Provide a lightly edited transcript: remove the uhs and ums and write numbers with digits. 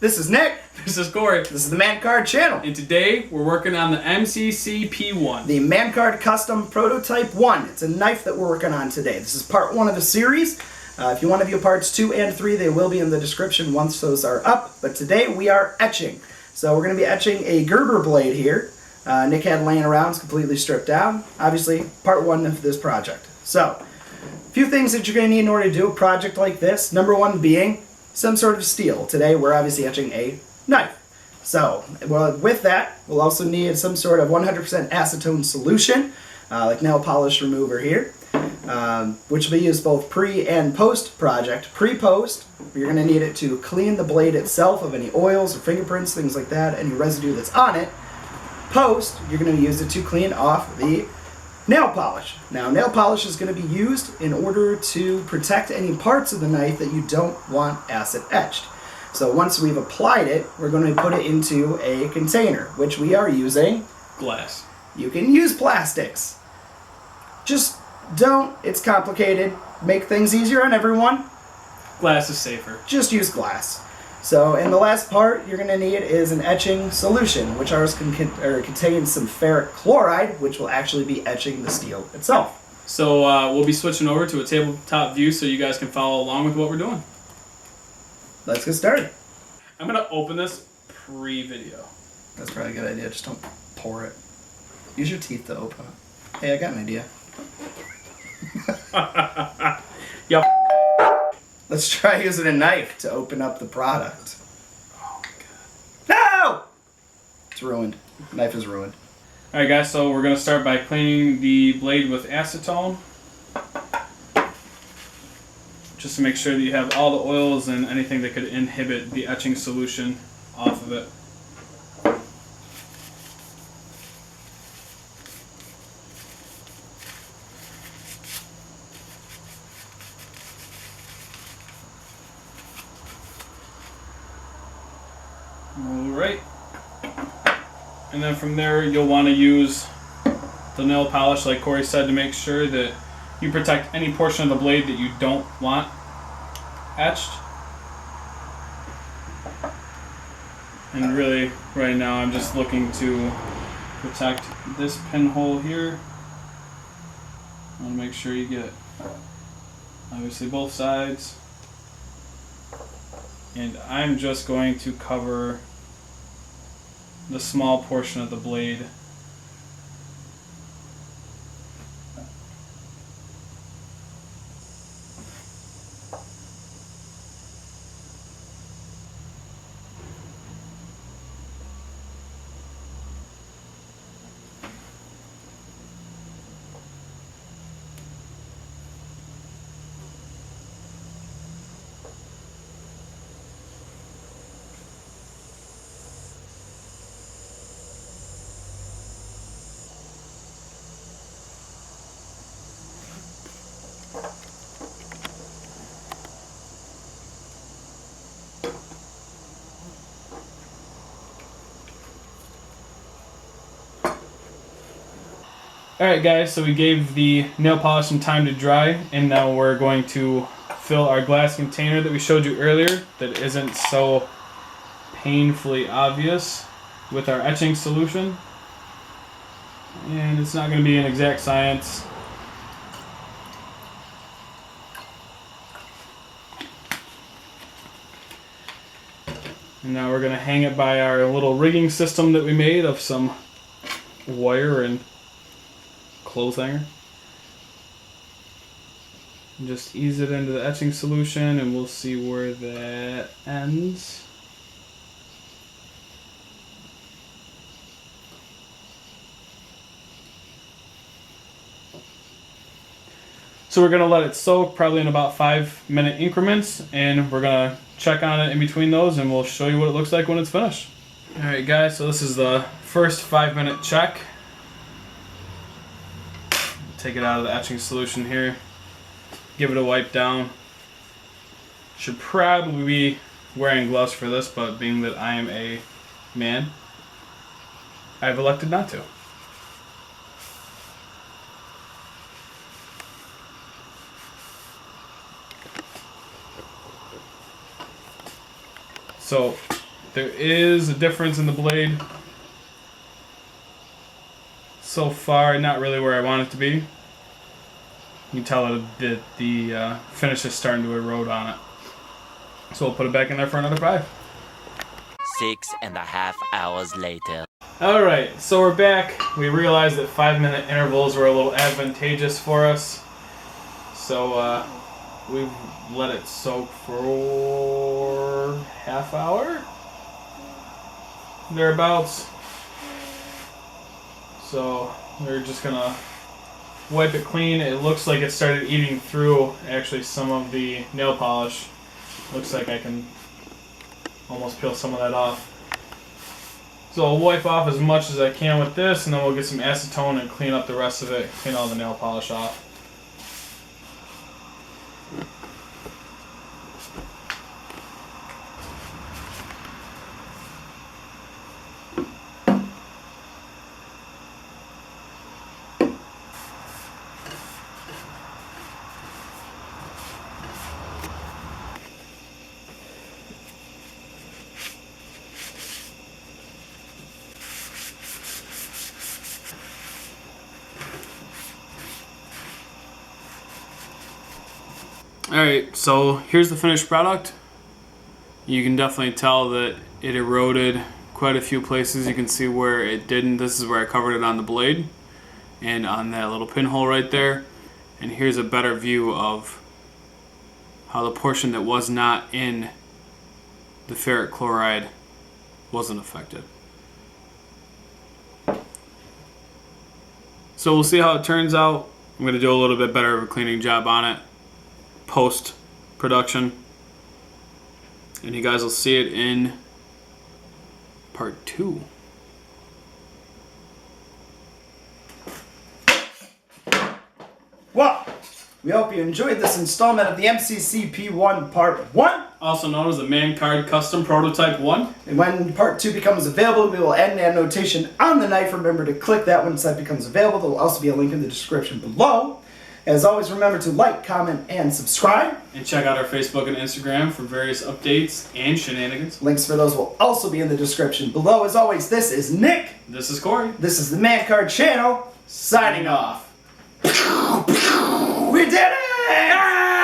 This is Nick. This is Corey. This is the Man Card channel. And today we're working on the M.C.C.P1. The Man Card Custom Prototype 1. It's a knife that we're working on today. This is part 1 of the series. If you want to view parts 2 and 3, they will be in the description once those are up. But today we are etching. So we're going to be etching a Gerber blade here. Nick had laying around. It's completely stripped down. Obviously, part 1 of this project. So, a few things that you're going to need in order to do a project like this. Number 1 being some sort of steel. Today we're obviously etching a knife. So, with that, we'll also need some sort of 100% acetone solution, like nail polish remover here, which will be used both pre and post project. Pre-post, you're going to need it to clean the blade itself of any oils or fingerprints, things like that, any residue that's on it. Post, you're going to use it to clean off the nail polish. Now, nail polish is going to be used in order to protect any parts of the knife that you don't want acid etched. So once we've applied it, we're going to put it into a container, which we are using glass. You can use plastics. Just don't. It's complicated. Make things easier on everyone. Glass is safer. Just use glass. So, in the last part you're going to need is an etching solution, which ours contains some ferric chloride, which will actually be etching the steel itself. So we'll be switching over to a tabletop view so you guys can follow along with what we're doing. Let's get started. I'm going to open this pre-video. That's probably a good idea. Just don't pour it. Use your teeth to open it. Hey, I got an idea. Yep. Let's try using a knife to open up the product. Oh my god. No! It's ruined. The knife is ruined. Alright guys, so we're going to start by cleaning the blade with acetone. Just to make sure that you have all the oils and anything that could inhibit the etching solution off of it. Alright, and then from there you'll want to use the nail polish like Corey said to make sure that you protect any portion of the blade that you don't want etched. And really right now I'm just looking to protect this pinhole here. I want to make sure you get obviously both sides. And I'm just going to cover the small portion of the blade. Alright guys, so we gave the nail polish some time to dry, and now we're going to fill our glass container that we showed you earlier that isn't so painfully obvious with our etching solution. And it's not going to be an exact science. And now we're going to hang it by our little rigging system that we made of some wire and clothes hanger. And just ease it into the etching solution and we'll see where that ends. So we're going to let it soak probably in about 5-minute increments, and we're going to check on it in between those and we'll show you what it looks like when it's finished. Alright guys, so this is the first 5-minute check. Take it out of the etching solution here. Give it a wipe down. Should probably be wearing gloves for this, but being that I am a man, I've elected not to. So There is a difference in the blade. So far, not really where I want it to be. You can tell that the finish is starting to erode on it. So we'll put it back in there for another 5. 6.5 hours later. Alright, so we're back. We realized that 5-minute intervals were a little advantageous for us. So we've let it soak for half hour? Thereabouts. So we're just gonna wipe it clean. It looks like it started eating through actually some of the nail polish. Looks like I can almost peel some of that off. So I'll wipe off as much as I can with this, and then we'll get some acetone and clean up the rest of it, clean all the nail polish off. Alright, so here's the finished product. You can definitely tell that it eroded quite a few places. You can see where it didn't. This is where I covered it on the blade and on that little pinhole right there. And here's a better view of how the portion that was not in the ferric chloride wasn't affected. So we'll see how it turns out. I'm going to do a little bit better of a cleaning job on it post production, and you guys will see it in part 2. Well, we hope you enjoyed this installment of the M.C.C.P1 Part 1. Also known as the Man Card Custom Prototype 1. And when Part 2 becomes available, we will add an annotation on the knife. Remember to click that once that becomes available. There will also be a link in the description below. As always, remember to like, comment, and subscribe. And check out our Facebook and Instagram for various updates and shenanigans. Links for those will also be in the description below. As always, this is Nick. This is Corey. This is the Man Card Channel, signing off. We did it!